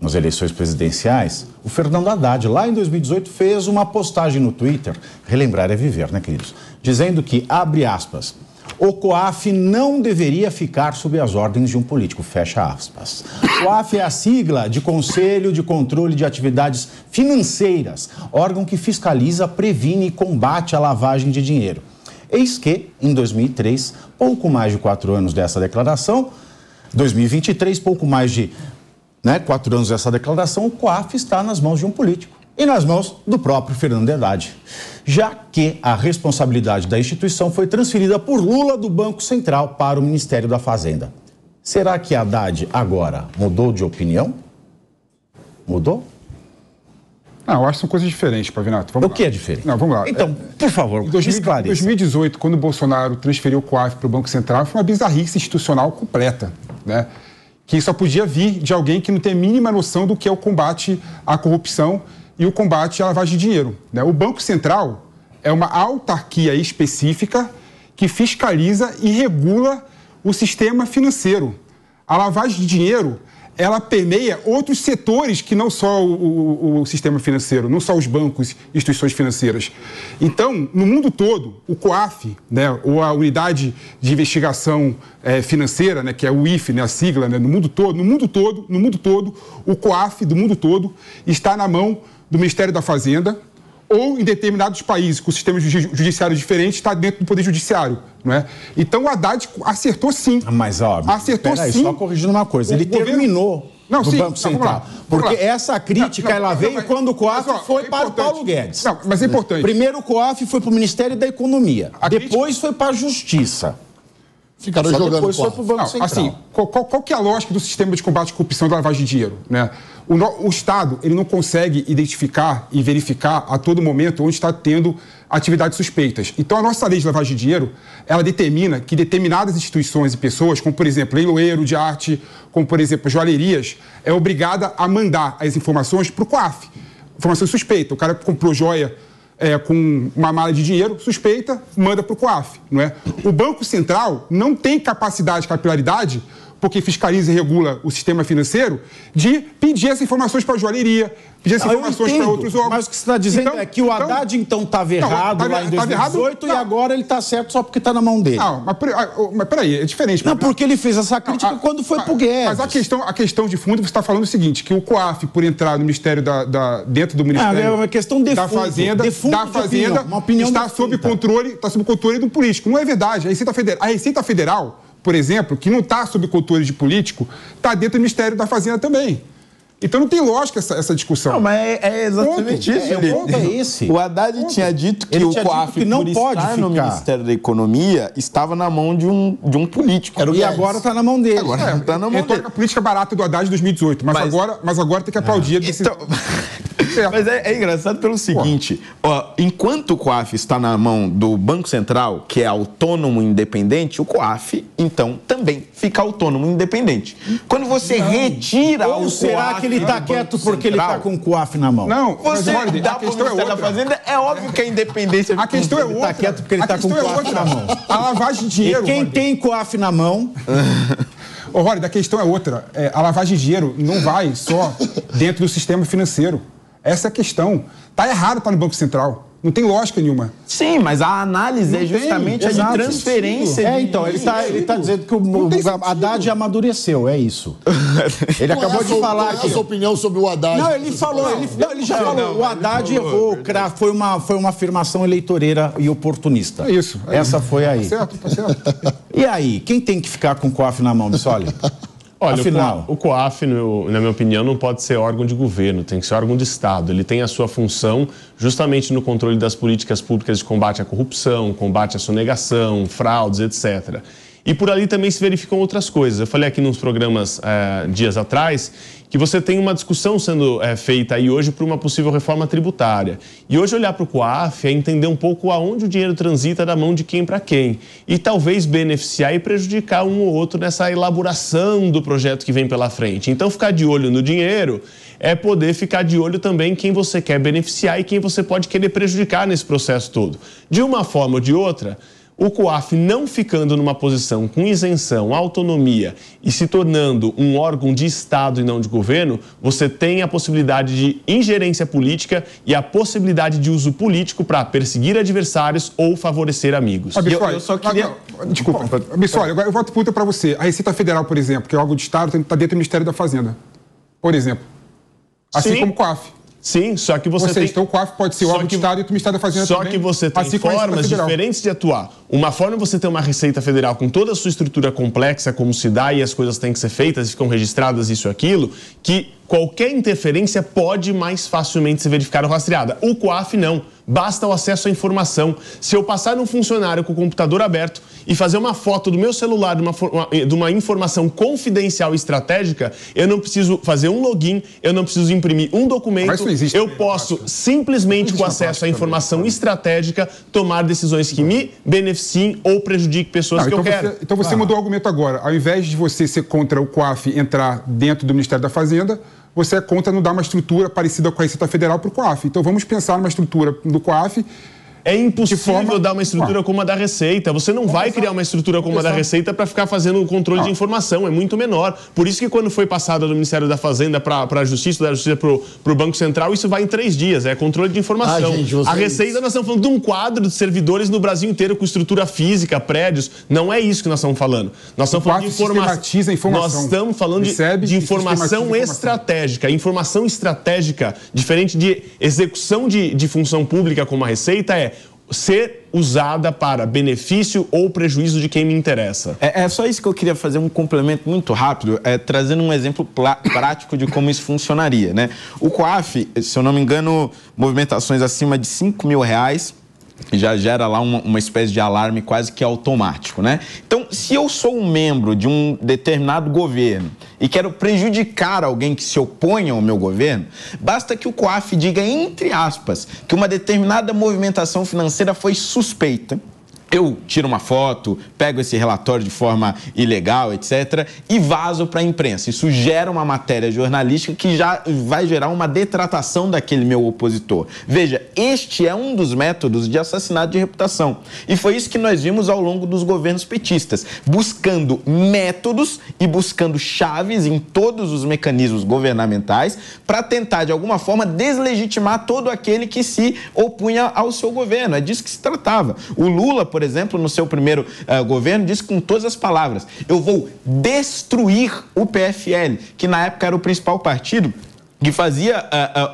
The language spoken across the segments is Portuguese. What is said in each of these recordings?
nas eleições presidenciais, o Fernando Haddad, lá em 2018, fez uma postagem no Twitter, relembrar é viver, né, queridos? Dizendo que, abre aspas, o COAF não deveria ficar sob as ordens de um político, fecha aspas. O COAF é a sigla de Conselho de Controle de Atividades Financeiras, órgão que fiscaliza, previne e combate a lavagem de dinheiro. Eis que, em 2003, pouco mais de 4 anos dessa declaração, 2023, pouco mais de 4 anos dessa declaração, o COAF está nas mãos de um político e nas mãos do próprio Fernando Haddad, já que a responsabilidade da instituição foi transferida por Lula do Banco Central para o Ministério da Fazenda. Será que Haddad agora mudou de opinião? Mudou? Não, eu acho que são coisas diferentes, Pavinato. O que é diferente? Não, vamos lá. Então, por favor, em 2018, quando o Bolsonaro transferiu o COAF para o Banco Central, foi uma bizarrice institucional completa, né? Que só podia vir de alguém que não tem a mínima noção do que é o combate à corrupção e o combate à lavagem de dinheiro, né? O Banco Central é uma autarquia específica que fiscaliza e regula o sistema financeiro. A lavagem de dinheiro, ela permeia outros setores que não só o sistema financeiro, não só os bancos, instituições financeiras. Então, no mundo todo, o COAF, né, ou a Unidade de Investigação Financeira, né, que é o IFE, né, a sigla, né, no mundo todo, o COAF do mundo todo está na mão do Ministério da Fazenda, ou em determinados países com sistemas judiciários diferentes, está dentro do Poder Judiciário, não é? Então o Haddad acertou sim. Mas, ó, acertou sim. Só corrigindo uma coisa, ele terminou no Banco Central. Porque essa crítica, ela veio quando o COAF foi para o Paulo Guedes. Não, mas é importante. Primeiro o COAF foi para o Ministério da Economia, depois foi para a Justiça. Ficaram jogando depois foi para o Banco Central. Assim, qual que é a lógica do sistema de combate à corrupção e da lavagem de dinheiro, né? O Estado, ele não consegue identificar e verificar a todo momento onde está tendo atividades suspeitas. Então, a nossa lei de lavagem de dinheiro, ela determina que determinadas instituições e pessoas, como, por exemplo, leiloeiro de arte, como, por exemplo, joalherias, é obrigada a mandar as informações para o COAF. Informação suspeita. O cara comprou joia com uma mala de dinheiro, suspeita, manda para o COAF, não é? O Banco Central não tem capacidade, capilaridade, porque fiscaliza e regula o sistema financeiro, de pedir essas informações para a joalheria, pedir essas informações para outros órgãos. Mas o que você está dizendo é que o Haddad, então, estava errado lá em 2018 e agora ele está certo só porque está na mão dele. Não, mas peraí, é diferente. Não, porque ele fez essa crítica quando foi para o Guedes. Mas a questão de fundo, você está falando o seguinte, que o COAF, por entrar no Ministério dentro do Ministério é uma questão de da Fazenda, está sob controle do político. Não é verdade. A Receita Federal, por exemplo, que não está sob controle de político, está dentro do Ministério da Fazenda também. Então não tem lógica essa discussão. Não, mas é exatamente isso. O ponto é esse. O Haddad tinha dito que o COAF, não por pode estar ficar no Ministério da Economia, estava na mão de um político. E agora está na mão dele. Agora está na mão dele. A política barata do Haddad de 2018, mas agora tem que aplaudir a decisão. Mas é engraçado pelo seguinte, enquanto o COAF está na mão do Banco Central, que é autônomo e independente, o COAF, então, também fica autônomo e independente. Quando você retira Ou será que ele está quieto porque ele está com o COAF na mão? Não, você dá para o Ministério da Fazenda, é óbvio que a independência... A questão é outra. Ele está quieto porque ele está com o COAF na mão. A lavagem de dinheiro... E quem tem COAF na mão... Rory, a questão é outra. A lavagem de dinheiro não vai só dentro do sistema financeiro. Essa é a questão. Está errado estar no Banco Central. Não tem lógica nenhuma. Sim, mas a análise é justamente a de transferência. Então, ele está dizendo que o Haddad amadureceu, é isso. Ele acabou de falar aqui. Essa opinião sobre o Haddad. Não, ele falou, ele já falou. O Haddad errou, foi uma afirmação eleitoreira e oportunista. É isso. Essa foi aí. Tá certo. E aí, quem tem que ficar com o COAF na mão, Bissoli? Olha, afinal, o COAF, na minha opinião, não pode ser órgão de governo, tem que ser órgão de Estado. Ele tem a sua função justamente no controle das políticas públicas de combate à corrupção, combate à sonegação, fraudes, etc. E por ali também se verificam outras coisas. Eu falei aqui nos programas dias atrás que você tem uma discussão sendo feita aí hoje por uma possível reforma tributária. E hoje olhar para o COAF é entender um pouco aonde o dinheiro transita da mão de quem para quem. E talvez beneficiar e prejudicar um ou outro nessa elaboração do projeto que vem pela frente. Então ficar de olho no dinheiro é poder ficar de olho também em quem você quer beneficiar e quem você pode querer prejudicar nesse processo todo. De uma forma ou de outra, O COAF não ficando numa posição com isenção, autonomia e se tornando um órgão de Estado e não de governo, você tem a possibilidade de ingerência política e a possibilidade de uso político para perseguir adversários ou favorecer amigos. Eu só queria... Desculpa, Bissoli, agora eu volto pergunta para você. A Receita Federal, por exemplo, que é órgão de Estado, está dentro do Ministério da Fazenda, por exemplo. Assim como o COAF. Sim, só que você tem... Então o COAF pode ser órgão de Estado e o Ministério da Fazenda também. Só que você tem formas diferentes de atuar. Uma forma é você ter uma Receita Federal com toda a sua estrutura complexa, como se dá e as coisas têm que ser feitas e ficam registradas isso e aquilo, que qualquer interferência pode mais facilmente ser verificada ou rastreada. O COAF não. Basta o acesso à informação. Se eu passar num funcionário com o computador aberto e fazer uma foto do meu celular de uma informação confidencial e estratégica, eu não preciso fazer um login, eu não preciso imprimir um documento, eu posso simplesmente, com acesso à informação estratégica, tomar decisões que me beneficiem ou prejudiquem pessoas que eu quero. Então você mudou o argumento agora. Ao invés de você ser contra o COAF entrar dentro do Ministério da Fazenda, você é contra não dar uma estrutura parecida com a Receita Federal para o COAF. Então vamos pensar numa estrutura do COAF. É impossível dar uma estrutura como a da Receita. Você não vai criar uma estrutura como a da Receita para ficar fazendo o controle de informação. É muito menor. Por isso que quando foi passada do Ministério da Fazenda para a Justiça, da Justiça para o Banco Central, isso vai em 3 dias. É controle de informação. A Receita, nós estamos falando de um quadro de servidores no Brasil inteiro com estrutura física, prédios. Não é isso que nós estamos falando. Nós estamos falando de informação. Nós estamos falando de informação estratégica. Informação estratégica, diferente de execução de função pública como a Receita, é ser usada para benefício ou prejuízo de quem me interessa. É só isso que eu queria fazer um complemento muito rápido, trazendo um exemplo prático de como isso funcionaria, né? O COAF, se eu não me engano, movimentações acima de R$5.000 já gera lá uma espécie de alarme quase que automático, né? Então, se eu sou um membro de um determinado governo e quero prejudicar alguém que se oponha ao meu governo, basta que o COAF diga, entre aspas, que uma determinada movimentação financeira foi suspeita. Eu tiro uma foto, pego esse relatório de forma ilegal, etc., e vazo para a imprensa. Isso gera uma matéria jornalística que já vai gerar uma detratação daquele meu opositor. Veja, este é um dos métodos de assassinato de reputação. E foi isso que nós vimos ao longo dos governos petistas, buscando métodos e buscando chaves em todos os mecanismos governamentais para tentar, de alguma forma, deslegitimar todo aquele que se opunha ao seu governo. É disso que se tratava. O Lula, por exemplo, no seu primeiro governo, disse com todas as palavras: eu vou destruir o PFL, que na época era o principal partido que fazia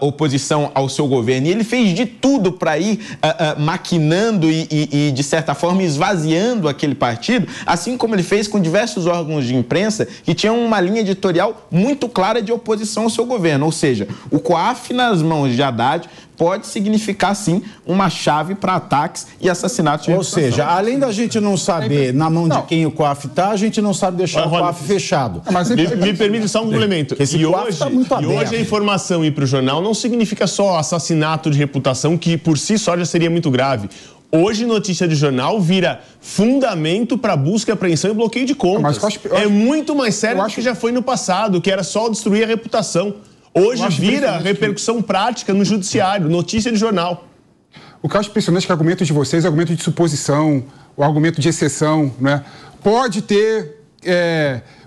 oposição ao seu governo. E ele fez de tudo para ir maquinando e, de certa forma, esvaziando aquele partido, assim como ele fez com diversos órgãos de imprensa que tinham uma linha editorial muito clara de oposição ao seu governo. Ou seja, o COAF nas mãos de Haddad pode significar, sim, uma chave para ataques e assassinatos de reputação. Ou seja, além da gente não saber na mão de quem o COAF está, a gente não sabe deixar o COAF fechado. Mas me permite só um complemento. E hoje a informação ir para o jornal não significa só assassinato de reputação, que por si só já seria muito grave. Hoje, notícia de jornal vira fundamento para busca, apreensão e bloqueio de contas. É muito mais sério do que já foi no passado, que era só destruir a reputação. Hoje vira repercussão prática no judiciário, notícia de jornal. O que eu acho impressionante é que o argumento de vocês é o argumento de suposição, o argumento de exceção, né? Pode ter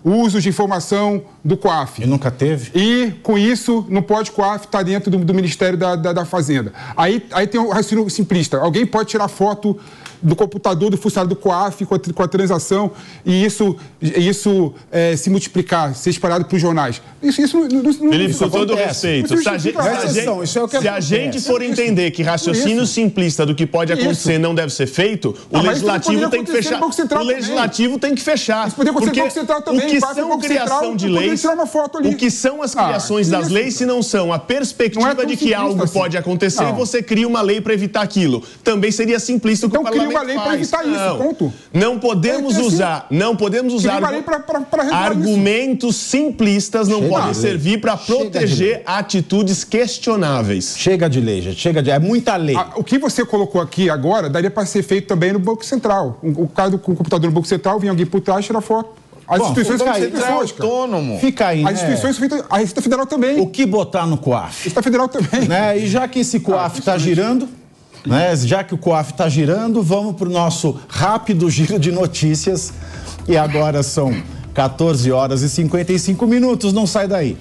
uso de informação do COAF. E nunca teve. E, com isso, não pode o COAF estar dentro do Ministério da Fazenda. Aí tem um raciocínio simplista. Alguém pode tirar foto do computador do funcionário do COAF com a transação e isso se multiplicar, ser espalhado para os jornais. Isso não Felipe, com todo respeito, se a gente for entender que raciocínio simplista do que pode acontecer não deve ser feito, o Legislativo tem que fechar. O Legislativo tem que fechar. Isso poderia acontecer no Banco Central também. O que são criação de leis, o que são as criações das leis se não são a perspectiva de que algo pode acontecer e você cria uma lei para evitar aquilo? Também seria simplista o que o parlamento uma lei para evitar isso, ponto. Não podemos usar argumentos simplistas, não podem servir para proteger atitudes questionáveis. Chega de lei, gente, é muita lei. O que você colocou aqui agora daria para ser feito também no Banco Central. O caso do computador no Banco Central, vinha alguém por trás e tirar foto. As instituições são feitas de pessoas, autônomo. Fica aí, As instituições são feitas... A Receita Federal também. O que botar no COAF? A Receita Federal também. Né? E já que esse COAF está girando... né? Já que o COAF está girando, vamos para o nosso rápido giro de notícias. E agora são 14 horas e 55 minutos, não sai daí.